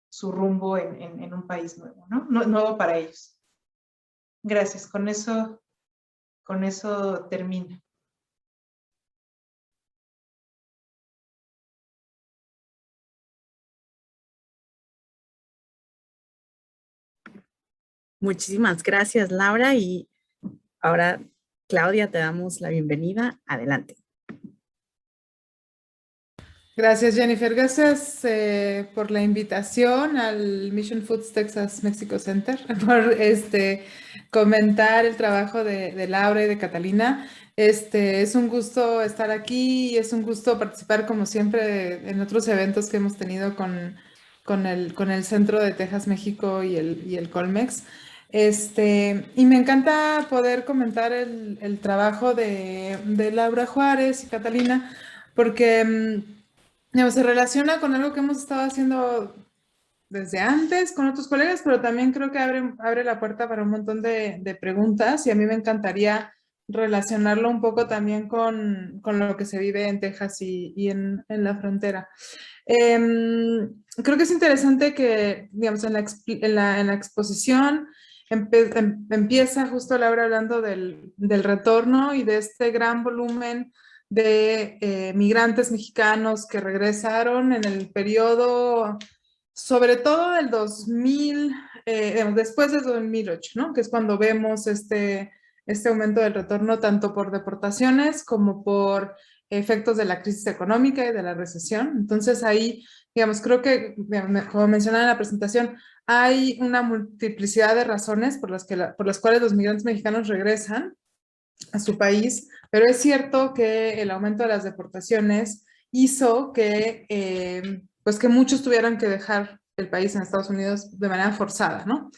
su rumbo en un país nuevo, ¿no? Nuevo para ellos. Gracias, con eso termino. Muchísimas gracias, Laura. Y ahora, Claudia, te damos la bienvenida. Adelante. Gracias, Jennifer. Gracias por la invitación al Mission Foods Texas Mexico Center, por comentar el trabajo de Laura y de Catalina. Es un gusto estar aquí y es un gusto participar, como siempre, en otros eventos que hemos tenido con el Centro de Texas México y el Colmex. Y me encanta poder comentar el trabajo de Laura Juárez y Catalina, porque digamos, se relaciona con algo que hemos estado haciendo desde antes con otros colegas, pero también creo que abre la puerta para un montón de preguntas, y a mí me encantaría relacionarlo un poco también con lo que se vive en Texas y en la frontera. Creo que es interesante que, digamos, en la exposición empieza justo Laura hablando del retorno y de este gran volumen de migrantes mexicanos que regresaron en el periodo, sobre todo del 2000, después del 2008, ¿no? Que es cuando vemos este aumento del retorno tanto por deportaciones como por efectos de la crisis económica y de la recesión. Entonces ahí, digamos, creo que, como mencionaba en la presentación, hay una multiplicidad de razones por las cuales los migrantes mexicanos regresan a su país, pero es cierto que el aumento de las deportaciones hizo que, pues que muchos tuvieran que dejar el país en Estados Unidos de manera forzada, ¿no?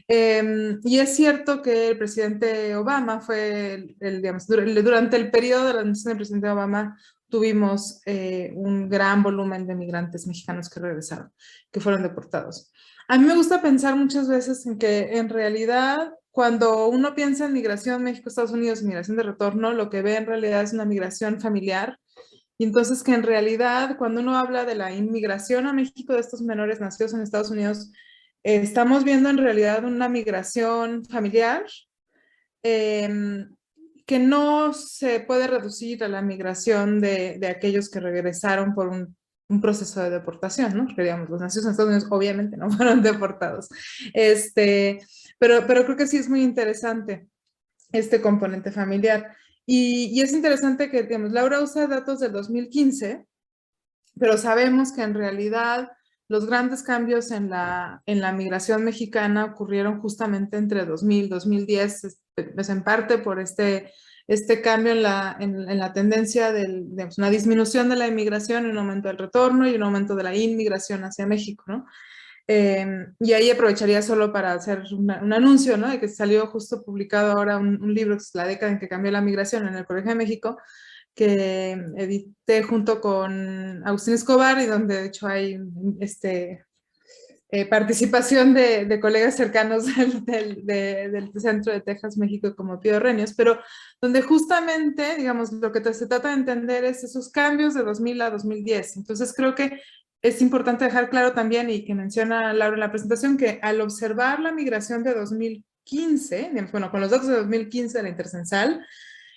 Y es cierto que el presidente Obama fue, digamos, durante el periodo de la administración del presidente Obama tuvimos un gran volumen de migrantes mexicanos que regresaron, que fueron deportados. A mí me gusta pensar muchas veces en que en realidad cuando uno piensa en migración México-Estados Unidos, migración de retorno, lo que ve en realidad es una migración familiar. Y entonces que en realidad cuando uno habla de la inmigración a México de estos menores nacidos en Estados Unidos, estamos viendo en realidad una migración familiar que no se puede reducir a la migración de aquellos que regresaron por un proceso de deportación, ¿no? Porque, digamos, los nacidos en Estados Unidos obviamente no fueron deportados. Pero creo que sí es muy interesante este componente familiar. Y es interesante que, digamos, Laura usa datos del 2015, pero sabemos que en realidad los grandes cambios en la migración mexicana ocurrieron justamente entre 2000 y 2010, pues en parte por este cambio en la tendencia de una disminución de la inmigración, un aumento del retorno y un aumento de la inmigración hacia México, ¿no? Y ahí aprovecharía solo para hacer un anuncio, ¿no? De que salió justo publicado ahora un libro, que es La década en que cambió la migración, en el Colegio de México, que edité junto con Agustín Escobar, y donde de hecho hay participación de colegas cercanos del Centro de Texas, México, como Pío Reños, pero donde justamente, digamos, lo que se trata de entender es esos cambios de 2000 a 2010. Entonces creo que es importante dejar claro también, y que menciona Laura en la presentación, que al observar la migración de 2015, digamos, bueno, con los datos de 2015 de la Intercensal,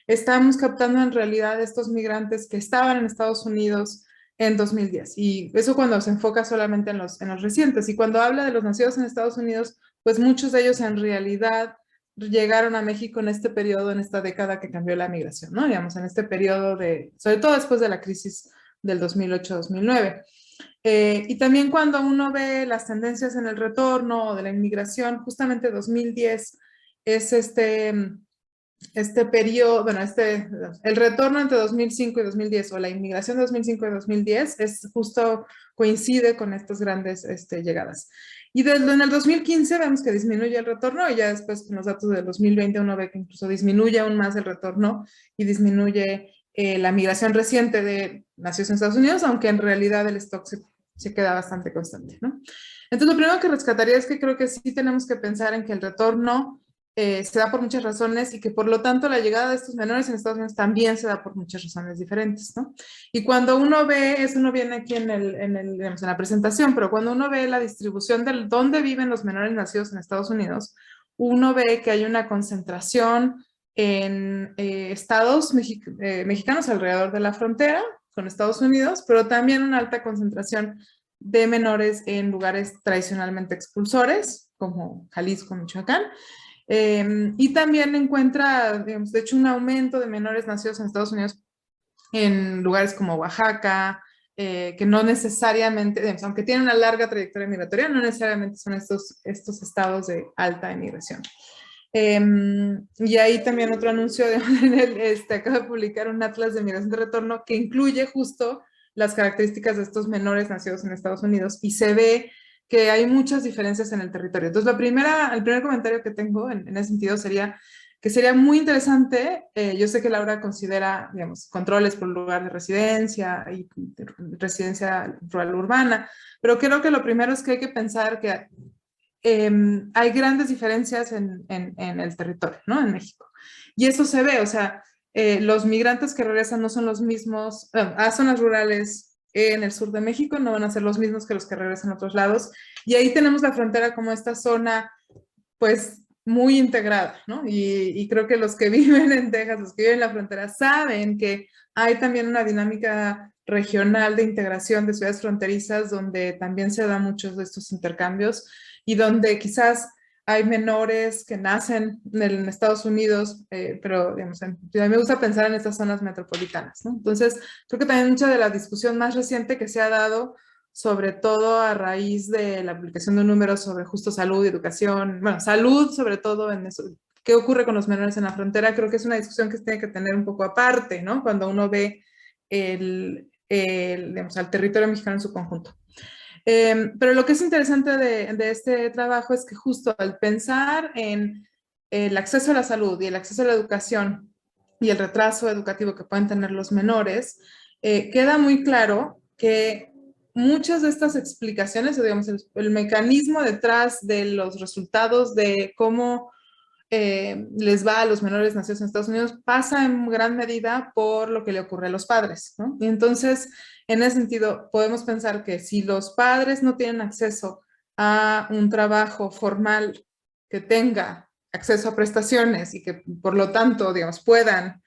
estamos captando en realidad estos migrantes que estaban en Estados Unidos en 2010. Y eso cuando se enfoca solamente en los recientes. Y cuando habla de los nacidos en Estados Unidos, pues muchos de ellos en realidad llegaron a México en este periodo, en esta década que cambió la migración, ¿no? Digamos, en este periodo sobre todo después de la crisis del 2008-2009. Y también cuando uno ve las tendencias en el retorno o de la inmigración, justamente 2010 es este periodo, bueno, el retorno entre 2005 y 2010 o la inmigración de 2005 y 2010 coincide con estas grandes llegadas. Y en el 2015 vemos que disminuye el retorno y ya después con los datos del 2020 uno ve que incluso disminuye aún más el retorno y disminuye la migración reciente de nacidos en Estados Unidos, aunque en realidad el stock se queda bastante constante, ¿no? Entonces lo primero que rescataría es que creo que sí tenemos que pensar en que el retorno se da por muchas razones y que por lo tanto la llegada de estos menores en Estados Unidos también se da por muchas razones diferentes, ¿no? Y cuando uno ve, eso no viene aquí digamos, en la presentación, pero cuando uno ve la distribución de dónde viven los menores nacidos en Estados Unidos, uno ve que hay una concentración en estados mexicanos alrededor de la frontera con Estados Unidos, pero también una alta concentración de menores en lugares tradicionalmente expulsores, como Jalisco, Michoacán. Y también encuentra, digamos, de hecho, un aumento de menores nacidos en Estados Unidos en lugares como Oaxaca, que no necesariamente, digamos, aunque tienen una larga trayectoria migratoria, no necesariamente son estos estados de alta emigración. Y ahí también otro anuncio, acaba de publicar un atlas de migración de retorno que incluye justo las características de estos menores nacidos en Estados Unidos y se ve que hay muchas diferencias en el territorio. Entonces, el primer comentario que tengo en ese sentido sería que sería muy interesante, yo sé que Laura considera, digamos, controles por lugar de residencia y residencia rural urbana, pero creo que lo primero es que hay que pensar que hay grandes diferencias en el territorio, ¿no? En México. Y eso se ve, o sea, los migrantes que regresan no son los mismos, a zonas rurales en el sur de México, no van a ser los mismos que los que regresan a otros lados. Y ahí tenemos la frontera como esta zona, pues, muy integrada, ¿no? Y creo que los que viven en Texas, los que viven en la frontera, saben que hay también una dinámica regional de integración de ciudades fronterizas donde también se dan muchos de estos intercambios y donde quizás hay menores que nacen en Estados Unidos, pero digamos, a mí me gusta pensar en estas zonas metropolitanas, ¿no? Entonces, creo que también mucha de la discusión más reciente que se ha dado, sobre todo a raíz de la publicación de un número sobre justo salud y educación, bueno, salud sobre todo en eso, qué ocurre con los menores en la frontera, creo que es una discusión que se tiene que tener un poco aparte, ¿no? Cuando uno ve digamos, al territorio mexicano en su conjunto. Pero lo que es interesante de este trabajo es que justo al pensar en el acceso a la salud y el acceso a la educación y el retraso educativo que pueden tener los menores, queda muy claro que muchas de estas explicaciones, o digamos, el mecanismo detrás de los resultados de cómo les va a los menores nacidos en Estados Unidos pasa en gran medida por lo que le ocurre a los padres, ¿no? Y entonces, en ese sentido, podemos pensar que si los padres no tienen acceso a un trabajo formal que tenga acceso a prestaciones y que por lo tanto, digamos, puedan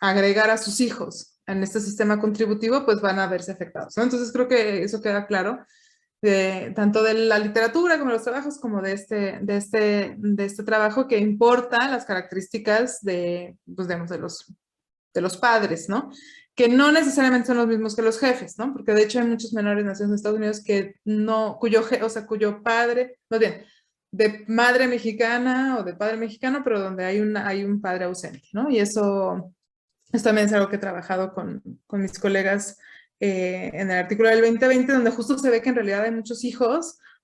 agregar a sus hijos en este sistema contributivo, pues van a verse afectados, ¿no? Entonces creo que eso queda claro, tanto de la literatura como de los trabajos, como de este trabajo, que importa las características pues, de los padres, ¿no? Que no necesariamente son los mismos que los jefes, ¿no? Porque de hecho hay muchos menores nacidos en Estados Unidos cuyo padre, más bien, de madre mexicana o de padre mexicano, pero donde hay un padre ausente, ¿no? Y eso también es algo que he trabajado con mis colegas en el artículo del 2020, donde justo se ve que en realidad hay muchos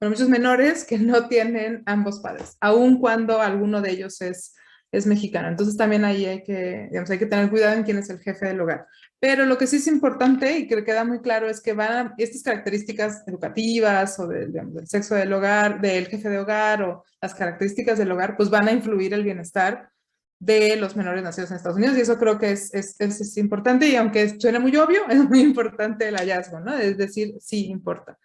muchos menores que no tienen ambos padres, aun cuando alguno de ellos es es mexicano. Entonces también ahí hay que, digamos, hay que tener cuidado en quién es el jefe del hogar. Pero lo que sí es importante y que queda muy claro es que estas características educativas o digamos, del sexo del hogar, del jefe de hogar o las características del hogar, pues van a influir el bienestar de los menores nacidos en Estados Unidos, y eso creo que es importante, y aunque suene muy obvio, es muy importante el hallazgo, ¿no? Es decir, sí importa.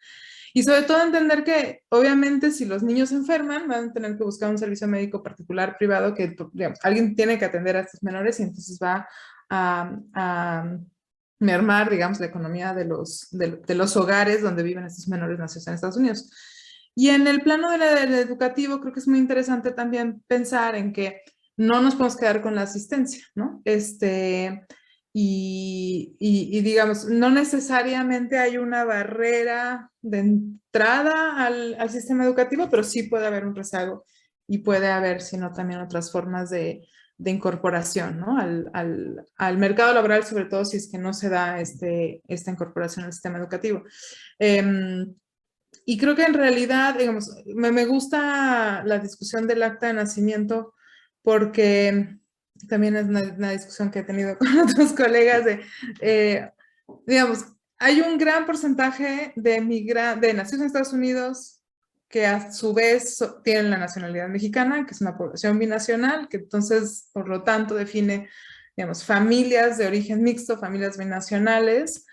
Y sobre todo entender que, obviamente, si los niños se enferman, van a tener que buscar un servicio médico particular, privado, que, digamos, alguien tiene que atender a estos menores, y entonces va a mermar, digamos, la economía de los hogares donde viven estos menores nacidos en Estados Unidos. Y en el plano del educativo, creo que es muy interesante también pensar en que no nos podemos quedar con la asistencia, ¿no? Y digamos, no necesariamente hay una barrera de entrada al sistema educativo, pero sí puede haber un rezago y puede haber, sino también otras formas de incorporación, ¿no? Al mercado laboral, sobre todo si es que no se da esta incorporación al sistema educativo. Y creo que en realidad, digamos, me gusta la discusión del acta de nacimiento, porque también es una discusión que he tenido con otros colegas digamos, hay un gran porcentaje de nacidos en Estados Unidos que a su vez tienen la nacionalidad mexicana, que es una población binacional, que entonces, por lo tanto, define, digamos, familias de origen mixto, familias binacionales,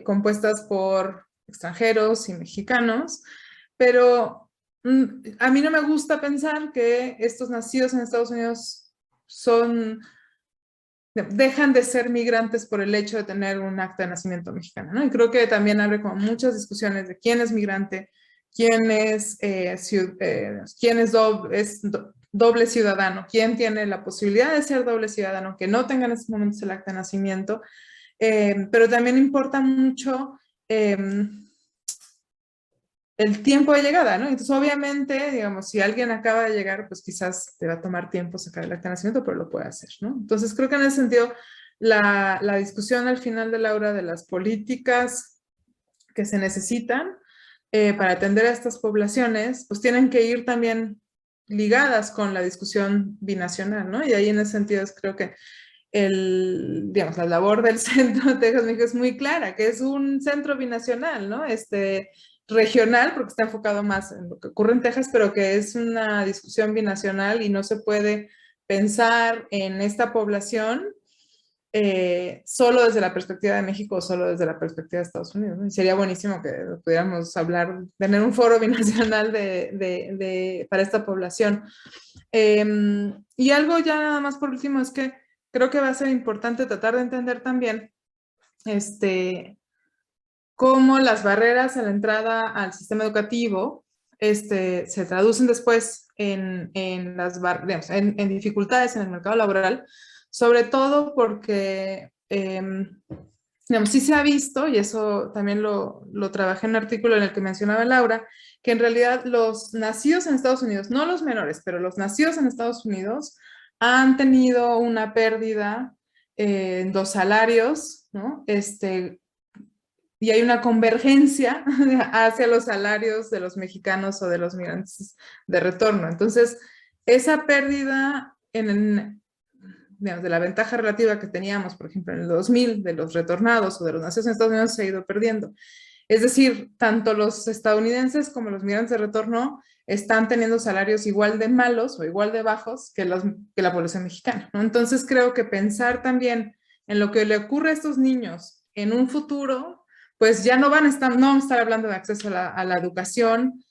compuestas por extranjeros y mexicanos, pero a mí no me gusta pensar que estos nacidos en Estados Unidos dejan de ser migrantes por el hecho de tener un acta de nacimiento mexicano, ¿no? Y creo que también abre como muchas discusiones de quién es migrante, quién es doble ciudadano, quién tiene la posibilidad de ser doble ciudadano, que no tenga en estos momentos el acta de nacimiento, pero también importa mucho el tiempo de llegada, ¿no? Entonces, obviamente, digamos, si alguien acaba de llegar, pues quizás te va a tomar tiempo sacar el acta de nacimiento, pero lo puede hacer, ¿no? Entonces, creo que en ese sentido, la discusión al final de la hora de las políticas que se necesitan para atender a estas poblaciones, pues tienen que ir también ligadas con la discusión binacional, ¿no? Y ahí en ese sentido creo que digamos, la labor del Centro Texas México es muy clara, que es un centro binacional, ¿no? Regional, porque está enfocado más en lo que ocurre en Texas, pero que es una discusión binacional y no se puede pensar en esta población solo desde la perspectiva de México o solo desde la perspectiva de Estados Unidos, ¿no? Y sería buenísimo que pudiéramos hablar, tener un foro binacional para esta población. Y algo ya nada más por último es que creo que va a ser importante tratar de entender también cómo las barreras a la entrada al sistema educativo se traducen después en dificultades en el mercado laboral, sobre todo porque, digamos, sí se ha visto, y eso también lo trabajé en un artículo en el que mencionaba Laura, que en realidad los nacidos en Estados Unidos, no los menores, pero los nacidos en Estados Unidos han tenido una pérdida en los salarios, ¿no? Y hay una convergencia hacia los salarios de los mexicanos o de los migrantes de retorno. Entonces, esa pérdida digamos, de la ventaja relativa que teníamos, por ejemplo, en el 2000, de los retornados o de los nacidos en Estados Unidos, se ha ido perdiendo. Es decir, tanto los estadounidenses como los migrantes de retorno están teniendo salarios igual de malos o igual de bajos que la población mexicana, ¿no? Entonces, creo que pensar también en lo que le ocurre a estos niños en un futuro, pues ya no vamos a estar hablando de acceso a la educación,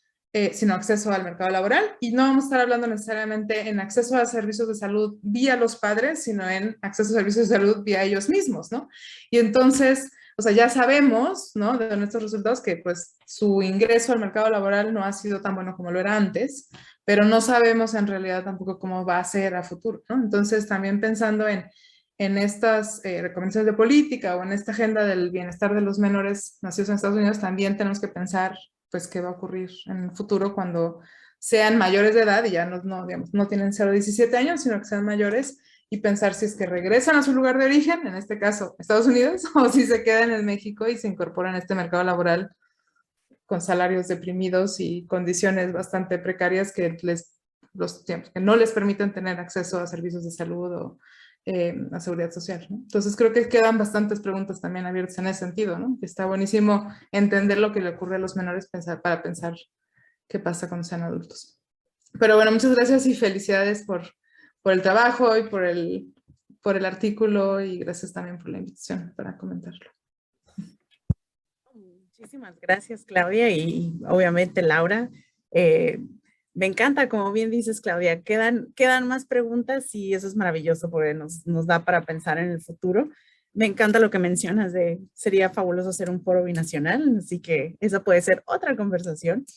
sino acceso al mercado laboral, y no vamos a estar hablando necesariamente en acceso a servicios de salud vía los padres, sino en acceso a servicios de salud vía ellos mismos, ¿no? Y entonces, o sea, ya sabemos, ¿no?, de nuestros resultados que pues su ingreso al mercado laboral no ha sido tan bueno como lo era antes, pero no sabemos en realidad tampoco cómo va a ser a futuro, ¿no? Entonces, también pensando en estas recomendaciones de política o en esta agenda del bienestar de los menores nacidos en Estados Unidos, también tenemos que pensar pues qué va a ocurrir en el futuro cuando sean mayores de edad y ya digamos, no tienen 0 a 17 años, sino que sean mayores, y pensar si es que regresan a su lugar de origen, en este caso Estados Unidos, o si se quedan en México y se incorporan a este mercado laboral con salarios deprimidos y condiciones bastante precarias que les los tiempos, que no les permiten tener acceso a servicios de salud o a seguridad social, ¿no? Entonces creo que quedan bastantes preguntas también abiertas en ese sentido, ¿no? Está buenísimo entender lo que le ocurre a los menores para pensar qué pasa cuando sean adultos. Pero bueno, muchas gracias y felicidades por el trabajo y por el artículo, y gracias también por la invitación para comentarlo. Muchísimas gracias, Claudia, y obviamente Laura. Me encanta, como bien dices, Claudia, quedan más preguntas y eso es maravilloso porque nos da para pensar en el futuro. Me encanta lo que mencionas de sería fabuloso hacer un foro binacional, así que esa puede ser otra conversación.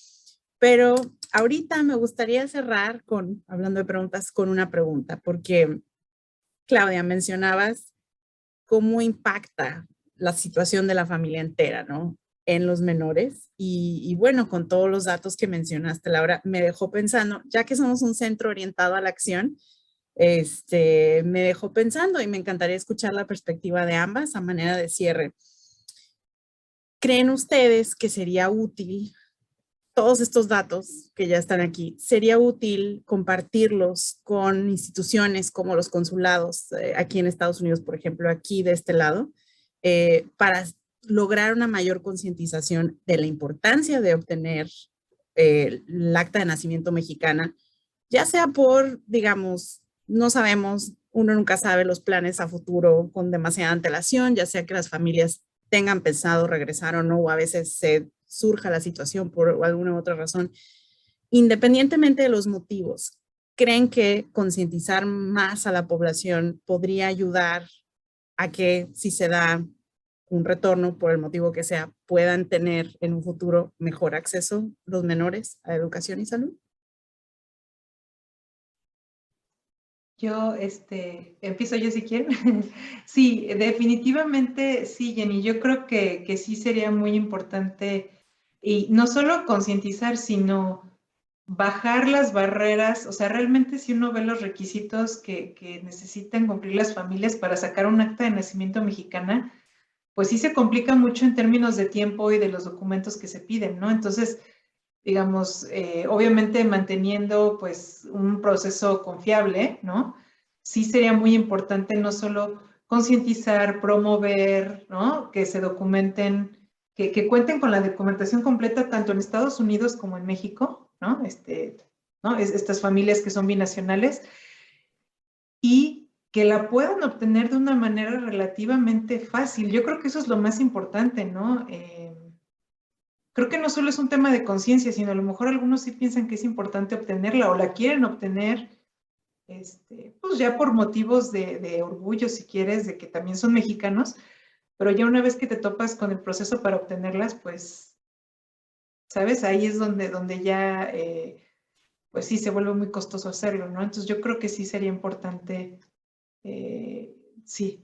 Pero ahorita me gustaría cerrar hablando de preguntas, con una pregunta, porque Claudia, mencionabas cómo impacta la situación de la familia entera, ¿no? En los menores. Y bueno, con todos los datos que mencionaste, Laura, me dejó pensando, ya que somos un centro orientado a la acción, me dejó pensando y me encantaría escuchar la perspectiva de ambas a manera de cierre. ¿Creen ustedes que sería útil todos estos datos que ya están aquí, sería útil compartirlos con instituciones como los consulados aquí en Estados Unidos, por ejemplo, aquí de este lado, para lograr una mayor concientización de la importancia de obtener el acta de nacimiento mexicana, ya sea por, digamos, no sabemos, uno nunca sabe los planes a futuro con demasiada antelación, ya sea que las familias tengan pensado regresar o no, o a veces se surja la situación por alguna u otra razón. Independientemente de los motivos, ¿creen que concientizar más a la población podría ayudar a que, si se da un retorno por el motivo que sea, puedan tener en un futuro mejor acceso los menores a educación y salud? Yo, empiezo yo si quieren. Sí, definitivamente sí, Jenny. Yo creo que sí sería muy importante, y no solo concientizar, sino bajar las barreras. O sea, realmente si uno ve los requisitos que necesitan cumplir las familias para sacar un acta de nacimiento mexicana, pues sí se complica mucho en términos de tiempo y de los documentos que se piden, ¿no? Entonces, digamos, obviamente manteniendo pues un proceso confiable, ¿no? Sí sería muy importante no solo concientizar, promover, ¿no? Que se documenten, que cuenten con la documentación completa tanto en Estados Unidos como en México, ¿no? Estas familias que son binacionales, y que la puedan obtener de una manera relativamente fácil. Yo creo que eso es lo más importante, ¿no? Creo que no solo es un tema de conciencia, sino a lo mejor algunos sí piensan que es importante obtenerla o la quieren obtener, pues ya por motivos de orgullo, si quieres, de que también son mexicanos, pero ya una vez que te topas con el proceso para obtenerlas, pues, ¿sabes? Ahí es donde ya, pues sí, se vuelve muy costoso hacerlo, ¿no? Entonces yo creo que sí sería importante, sí,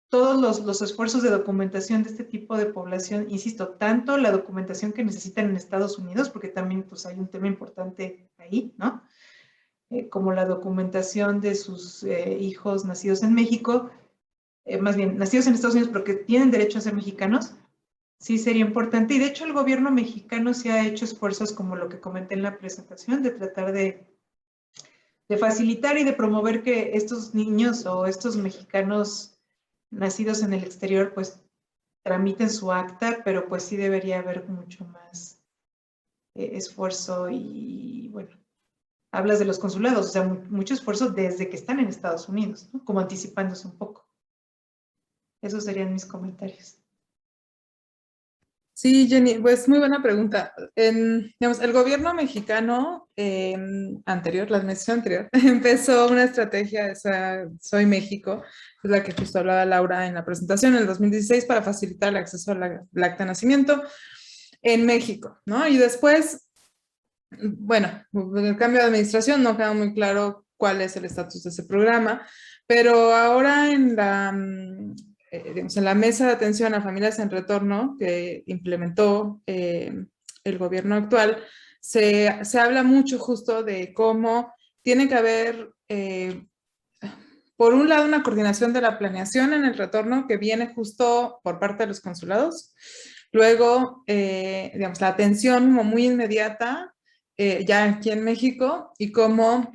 todos los esfuerzos de documentación de este tipo de población, insisto, tanto la documentación que necesitan en Estados Unidos, porque también pues hay un tema importante ahí, ¿no? Como la documentación de sus hijos nacidos en México, más bien nacidos en Estados Unidos pero que tienen derecho a ser mexicanos, sí sería importante. Y de hecho el gobierno mexicano sí ha hecho esfuerzos, como lo que comenté en la presentación, de tratar de facilitar y de promover que estos niños o estos mexicanos nacidos en el exterior pues tramiten su acta, pero pues sí debería haber mucho más esfuerzo. Y bueno, hablas de los consulados, o sea, mucho esfuerzo desde que están en Estados Unidos, ¿no? Como anticipándose un poco. Esos serían mis comentarios. Sí, Jenny, pues muy buena pregunta. Digamos, el gobierno mexicano anterior, la administración anterior, empezó una estrategia, esa Soy México, es la que justo hablaba Laura en la presentación, en el 2016, para facilitar el acceso al acta de nacimiento en México, ¿no? Y después, bueno, el cambio de administración no queda muy claro cuál es el estatus de ese programa, pero ahora digamos, en la mesa de atención a familias en retorno que implementó el gobierno actual, se habla mucho justo de cómo tiene que haber, por un lado, una coordinación de la planeación en el retorno que viene justo por parte de los consulados. Luego, digamos, la atención como muy inmediata ya aquí en México, y cómo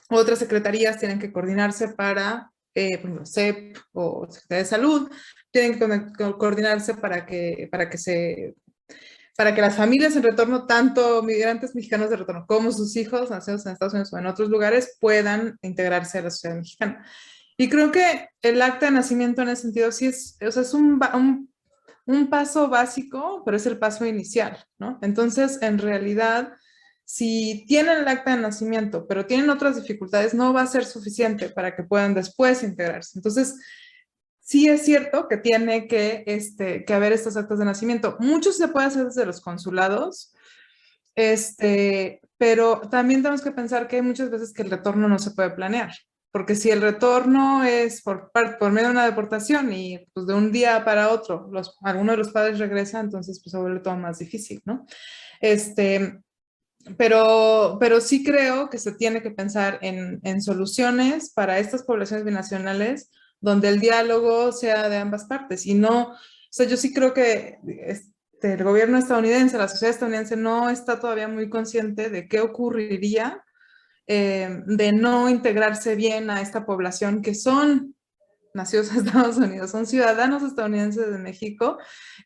otras secretarías tienen que coordinarse para, por ejemplo, CEP o Secretaría de Salud, tienen que coordinarse para que las familias en retorno, tanto migrantes mexicanos de retorno como sus hijos nacidos en Estados Unidos o en otros lugares, puedan integrarse a la sociedad mexicana. Y creo que el acta de nacimiento en ese sentido sí es, o sea, es un paso básico, pero es el paso inicial, ¿no? Entonces, en realidad, si tienen el acta de nacimiento, pero tienen otras dificultades, no va a ser suficiente para que puedan después integrarse. Entonces, sí es cierto que tiene que haber estos actas de nacimiento. Mucho se puede hacer desde los consulados, pero también tenemos que pensar que hay muchas veces que el retorno no se puede planear. Porque si el retorno es por medio de una deportación y pues de un día para otro, alguno de los padres regresa, entonces pues se vuelve todo más difícil, ¿no? Pero sí creo que se tiene que pensar en soluciones para estas poblaciones binacionales donde el diálogo sea de ambas partes y no, o sea, yo sí creo que el gobierno estadounidense, la sociedad estadounidense no está todavía muy consciente de qué ocurriría de no integrarse bien a esta población que son nacidos en Estados Unidos, son ciudadanos estadounidenses de México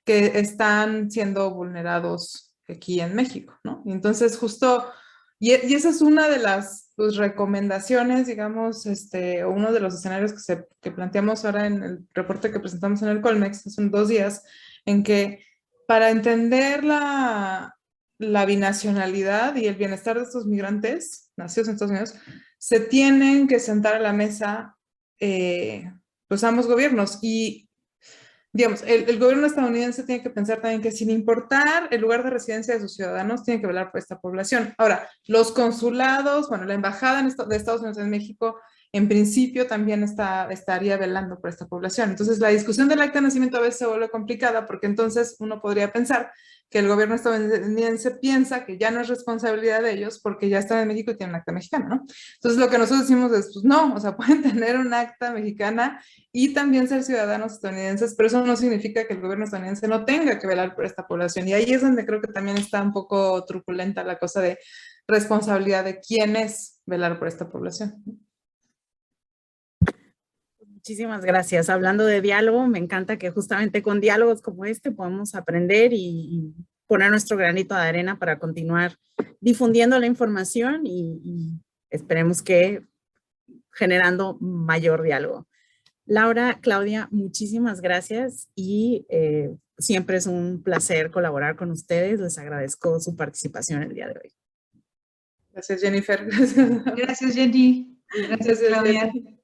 que están siendo vulnerados aquí en México, ¿no? Y entonces justo, y esa es una de las pues, recomendaciones, digamos, o uno de los escenarios que planteamos ahora en el reporte que presentamos en el Colmex, hace 2 días, en que para entender la binacionalidad y el bienestar de estos migrantes nacidos en Estados Unidos, se tienen que sentar a la mesa pues ambos gobiernos y digamos, el gobierno estadounidense tiene que pensar también que sin importar el lugar de residencia de sus ciudadanos, tiene que velar por esta población. Ahora, los consulados, bueno, la embajada de Estados Unidos en México, en principio también estaría velando por esta población. Entonces, la discusión del acta de nacimiento a veces se vuelve complicada porque entonces uno podría pensar que el gobierno estadounidense piensa que ya no es responsabilidad de ellos porque ya están en México y tienen un acta mexicana, ¿no? Entonces, lo que nosotros decimos es, pues no, o sea, pueden tener un acta mexicana y también ser ciudadanos estadounidenses, pero eso no significa que el gobierno estadounidense no tenga que velar por esta población. Y ahí es donde creo que también está un poco truculenta la cosa de responsabilidad de quién es velar por esta población. Muchísimas gracias. Hablando de diálogo, me encanta que justamente con diálogos como este podamos aprender y poner nuestro granito de arena para continuar difundiendo la información y esperemos que generando mayor diálogo. Laura, Claudia, muchísimas gracias y siempre es un placer colaborar con ustedes. Les agradezco su participación el día de hoy. Gracias, Jennifer. Gracias, Jenny. Gracias, Claudia. Jenny.